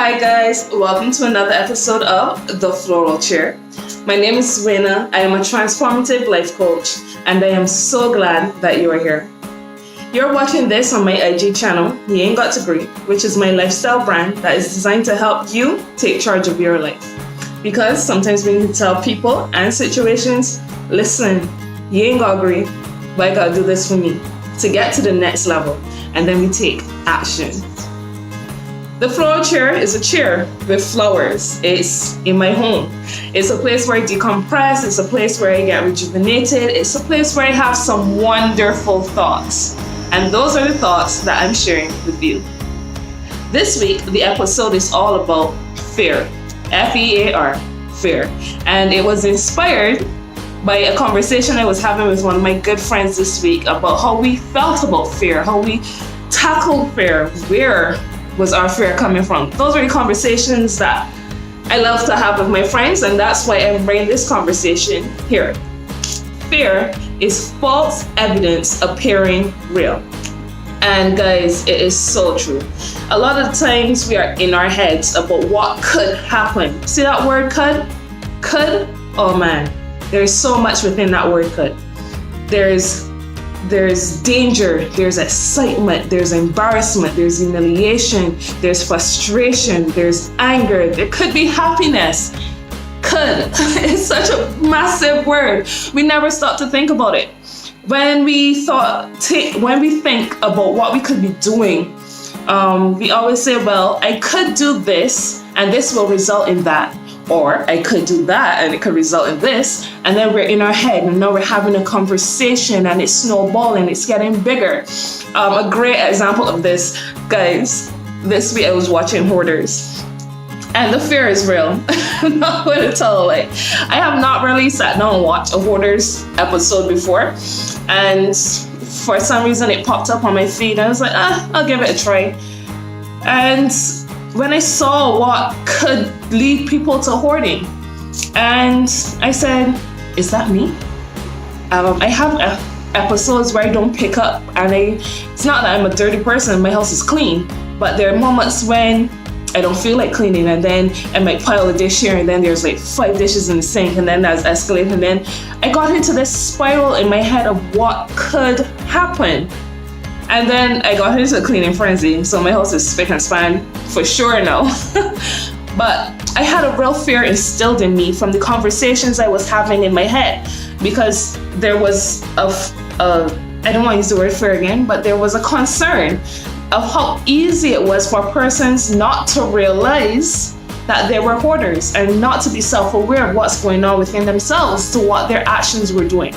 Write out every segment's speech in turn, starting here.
Hi guys, welcome to another episode of The Floral Chair. My name is Wena. I am a transformative life coach and I am so glad that you are here. You're watching this on my IG channel, You Ain't Got to Gree, which is my lifestyle brand that is designed to help you take charge of your life. Because sometimes we need to tell people and situations, listen, you ain't got to gree, but I got to do this for me to get to the next level, and then we take action. The floral chair is a chair with flowers. It's in my home. It's a place where I decompress. It's a place where I get rejuvenated. It's a place where I have some wonderful thoughts. And those are the thoughts that I'm sharing with you. This week, the episode is all about fear. F-E-A-R, fear. And it was inspired by a conversation I was having with one of my good friends this week about how we felt about fear, how we tackled fear, where was our fear coming from. Those are the conversations that I love to have with my friends, and that's why I'm bringing this conversation here. Fear is false evidence appearing real. And guys, it is so true. A lot of times we are in our heads about what could happen. See that word could? Could? Oh man, there's so much within that word could. There's danger, there's excitement, there's embarrassment, there's humiliation, there's frustration, there's anger, there could be happiness. Could. It's such a massive word. We never stop to think about it. When we think about what we could be doing, we always say, well, I could do this and this will result in that. Or I could do that and it could result in this. And then we're in our head and now we're having a conversation and it's snowballing, it's getting bigger. A great example of this, guys, this week I was watching Hoarders. And the fear is real. I'm not going to tell a lie. I have not really sat down and watched a Hoarders episode before. And for some reason it popped up on my feed. I was like, I'll give it a try. And when I saw what could lead people to hoarding, and I said, is that me? I have episodes where I don't pick up, and it's not that I'm a dirty person, my house is clean, but there are moments when I don't feel like cleaning, and then I might pile a dish here, and then there's like 5 dishes in the sink, and then that's escalating, and then I got into this spiral in my head of what could happen. And then I got into a cleaning frenzy, so my house is spick and span for sure now. But I had a real fear instilled in me from the conversations I was having in my head, because there was I don't want to use the word fear again, but there was a concern of how easy it was for persons not to realize that they were hoarders and not to be self-aware of what's going on within themselves to what their actions were doing.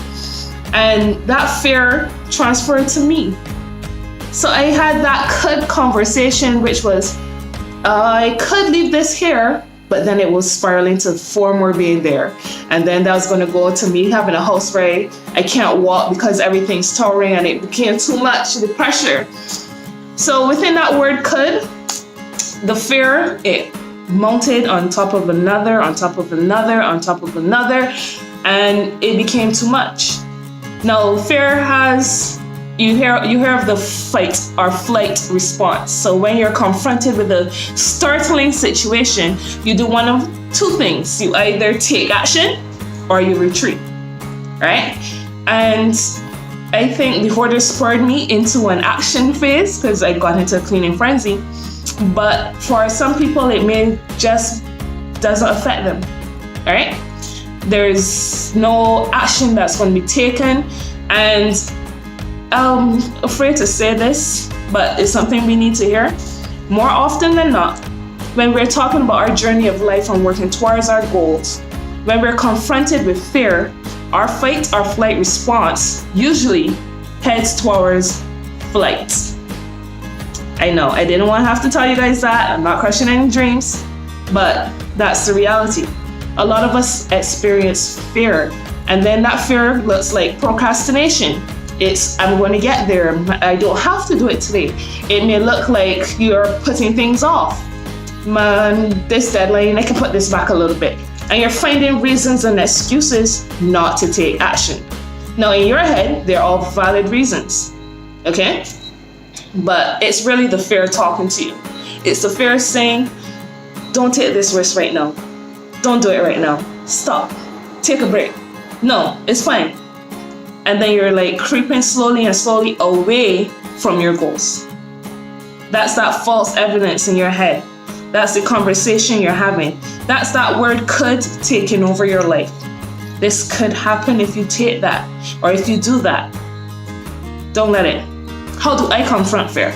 And that fear transferred to me. So I had that could conversation, which was, I could leave this here, but then it was spiraling to 4 more being there. And then that was going to go to me having a house where I can't walk because everything's towering, and it became too much, the pressure. So within that word could, the fear, it mounted on top of another, on top of another, on top of another, and it became too much. Now, fear has... You hear of the fight or flight response. So when you're confronted with a startling situation, you do one of 2 things. You either take action or you retreat, right? And I think the hoarder spurred me into an action phase because I got into a cleaning frenzy. But for some people, it may just doesn't affect them, right? There's no action that's going to be taken, and I'm afraid to say this, but it's something we need to hear. More often than not, when we're talking about our journey of life and working towards our goals, when we're confronted with fear, our fight or flight response usually heads towards flight. I know, I didn't want to have to tell you guys that. I'm not crushing any dreams, but that's the reality. A lot of us experience fear, and then that fear looks like procrastination. It's, I'm going to get there. I don't have to do it today. It may look like you're putting things off. Man, this deadline, I can put this back a little bit. And you're finding reasons and excuses not to take action. Now, in your head, they're all valid reasons, okay? But it's really the fear talking to you. It's the fear saying, don't take this risk right now. Don't do it right now. Stop. Take a break. No, it's fine. And then you're like creeping slowly and slowly away from your goals. That's that false evidence in your head. That's the conversation you're having. That's that word could taking over your life. This could happen if you take that, or if you do that. Don't let it. How do I confront fear?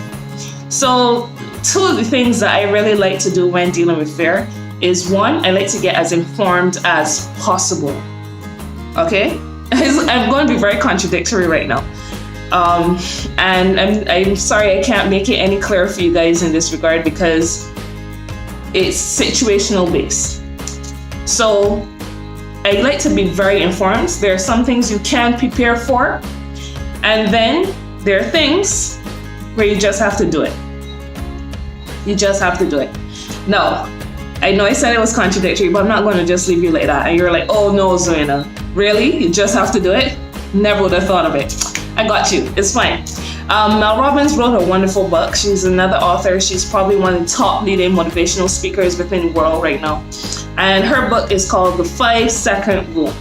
So 2 of the things that I really like to do when dealing with fear is, 1, I like to get as informed as possible. Okay? I'm going to be very contradictory right now. And I'm sorry I can't make it any clearer for you guys in this regard because it's situational based. So I like to be very informed. There are some things you can prepare for, and then there are things where you just have to do it. You just have to do it. Now, I know I said it was contradictory, but I'm not going to just leave you like that. And you're like, oh no, Zoena, really? You just have to do it? Never would have thought of it. I got you. It's fine. Mel Robbins wrote a wonderful book. She's another author. She's probably one of the top leading motivational speakers within the world right now. And her book is called The 5-Second Rule.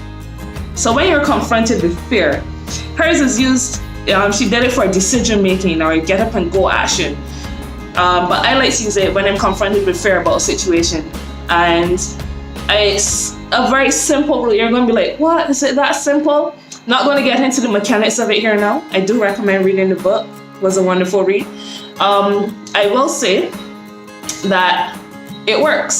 So when you're confronted with fear, hers is used, she did it for decision making or get up and go action. But I like to use it when I'm confronted with fear about a situation. And it's a very simple rule. You're going to be like, what? Is it that simple? Not going to get into the mechanics of it here now. I do recommend reading the book. It was a wonderful read. I will say that it works.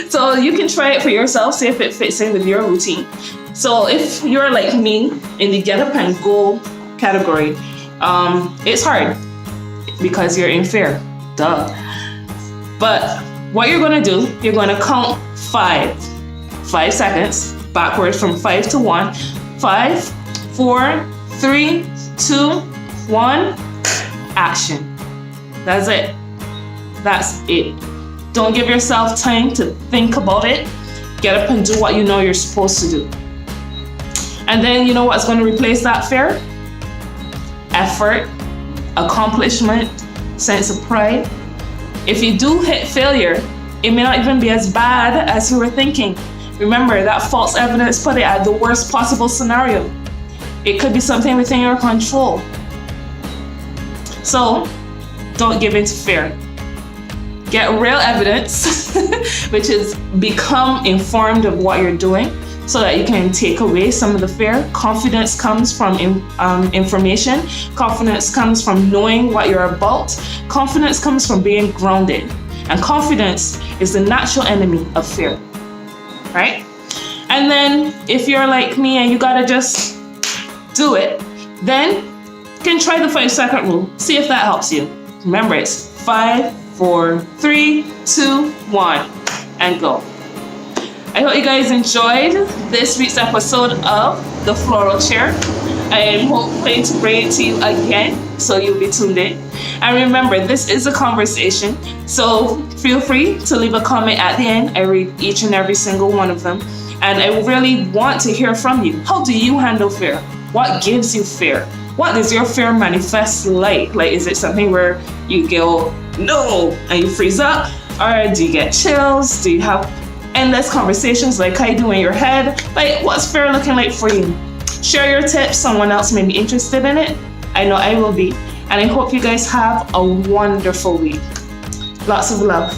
So you can try it for yourself, see if it fits in with your routine. So if you're like me in the get up and go category, it's hard because you're in fear. Duh. But what you're going to do, you're going to count 5 seconds backwards from 5 to 1. 5, 4, 3, 2, 1, action. That's it. That's it. Don't give yourself time to think about it. Get up and do what you know you're supposed to do. And then you know what's going to replace that fear? Effort, accomplishment, sense of pride. If you do hit failure, it may not even be as bad as you were thinking. Remember, that false evidence put it at the worst possible scenario. It could be something within your control. So, don't give in to fear. Get real evidence, which is become informed of what you're doing so that you can take away some of the fear. Confidence comes from information. Confidence comes from knowing what you're about. Confidence comes from being grounded. And confidence is the natural enemy of fear. Right? And then if you're like me and you gotta just do it, then you can try the 5-second rule. See if that helps you. Remember, it's 5, 4, 3, 2, 1, and go. I hope you guys enjoyed this week's episode of The Floral Chair. I am hoping to bring it to you again, so you'll be tuned in. And remember, this is a conversation, so feel free to leave a comment at the end. I read each and every single one of them. And I really want to hear from you. How do you handle fear? What gives you fear? What does your fear manifest like? Like, is it something where you go, no, and you freeze up? Or do you get chills? Do you have endless conversations like I do in your head? Like, what's fear looking like for you? Share your tips. Someone else may be interested in it. I know I will be. And I hope you guys have a wonderful week. Lots of love.